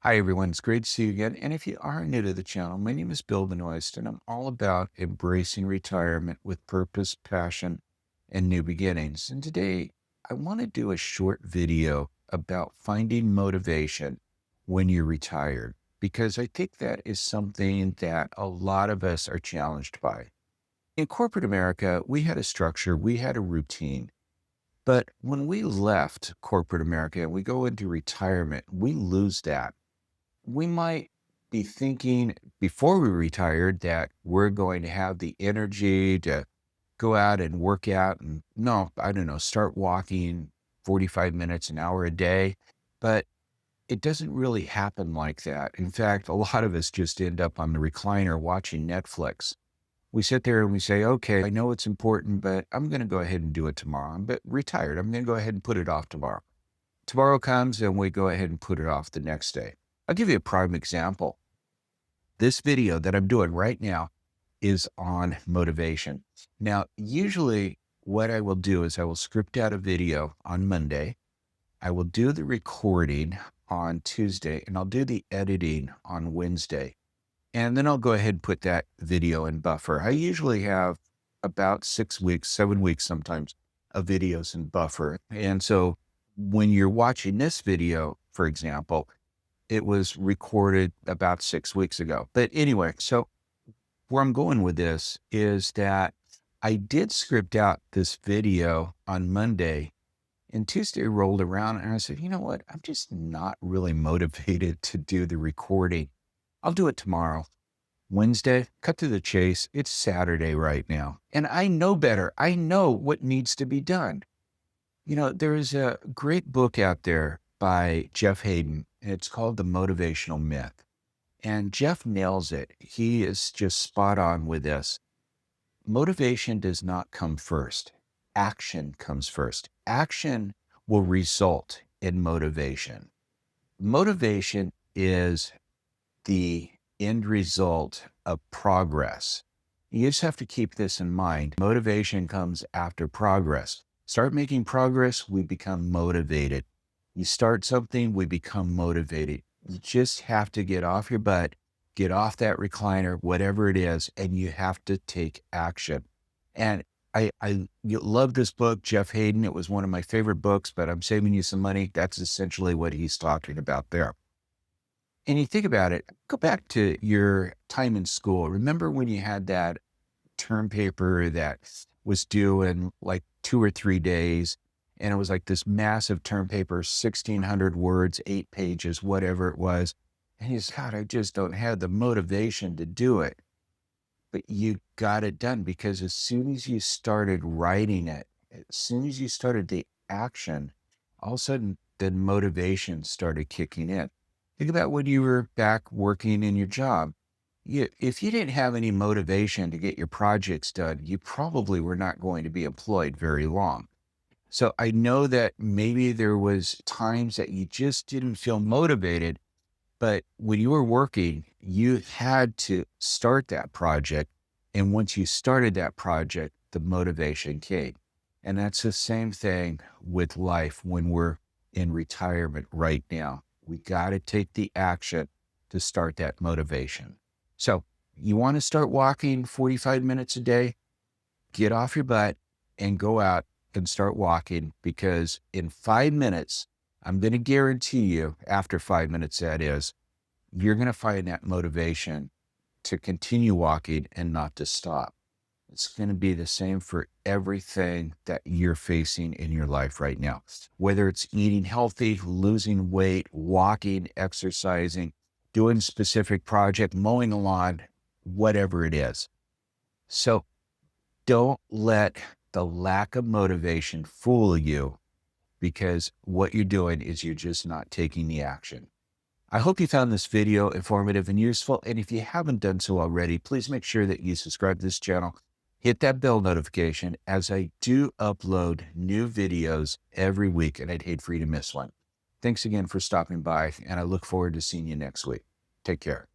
Hi, everyone. It's great to see you again. And if you are new to the channel, my name is Bill Benoist, and I'm all about embracing retirement with purpose, passion, and new beginnings. And today, I want to do a short video about finding motivation when you're retired, because I think that is something that a lot of us are challenged by. In corporate America, we had a structure, we had a routine. But when we left corporate America and we go into retirement, we lose that. We might be thinking before we retired that we're going to have the energy to go out and work out and no, I don't know, start walking 45 minutes, an hour a day. But it doesn't really happen like that. In fact, a lot of us just end up on the recliner watching Netflix. We sit there and we say, okay, I know it's important, but I'm going to go ahead and do it tomorrow. I'm retired. I'm going to go ahead and put it off tomorrow. Tomorrow comes and we go ahead and put it off the next day. I'll give you a prime example. This video that I'm doing right now is on motivation. Now, usually what I will do is I will script out a video on Monday. I will do the recording on Tuesday, and I'll do the editing on Wednesday. And then I'll go ahead and put that video in buffer. I usually have about 6 weeks, 7 weeks sometimes of videos in buffer. And so when you're watching this video, for example, it was recorded about 6 weeks ago. But anyway, so where I'm going with this is that I did script out this video on Monday, and Tuesday rolled around and I said, you know what? I'm just not really motivated to do the recording. I'll do it tomorrow. Wednesday, cut to the chase. It's Saturday right now. And I know better. I know what needs to be done. You know, there is a great book out there by Jeff Hayden, and it's called The Motivational Myth. And Jeff nails it. He is just spot on with this. Motivation does not come first. Action comes first. Action will result in motivation. Motivation is the end result of progress. You just have to keep this in mind. Motivation comes after progress. Start making progress, we become motivated. You start something, we become motivated. You just have to get off your butt, get off that recliner, whatever it is, and you have to take action. And I love this book, Jeff Hayden. It was one of my favorite books, but I'm saving you some money. That's essentially what he's talking about there. And you think about it, go back to your time in school. Remember when you had that term paper that was due in like 2 or 3 days, and it was like this massive term paper, 1,600 words, 8 pages, whatever it was. And you said, God, I just don't have the motivation to do it. But you got it done because as soon as you started writing it, as soon as you started the action, all of a sudden the motivation started kicking in. Think about when you were back working in your job. If you didn't have any motivation to get your projects done, you probably were not going to be employed very long. So I know that maybe there was times that you just didn't feel motivated, but when you were working, you had to start that project. And once you started that project, the motivation came. And that's the same thing with life when we're in retirement right now. We got to take the action to start that motivation. So you want to start walking 45 minutes a day, get off your butt and go out and start walking, because in 5 minutes, I'm going to guarantee you, after 5 minutes, that is, you're going to find that motivation to continue walking and not to stop. It's going to be the same for everything that you're facing in your life right now, whether it's eating healthy, losing weight, walking, exercising, doing a specific project, mowing a lawn, whatever it is. So don't let the lack of motivation fool you, because what you're doing is you're just not taking the action. I hope you found this video informative and useful. And if you haven't done so already, please make sure that you subscribe to this channel. Hit that bell notification, as I do upload new videos every week, and I'd hate for you to miss one. Thanks again for stopping by, and I look forward to seeing you next week. Take care.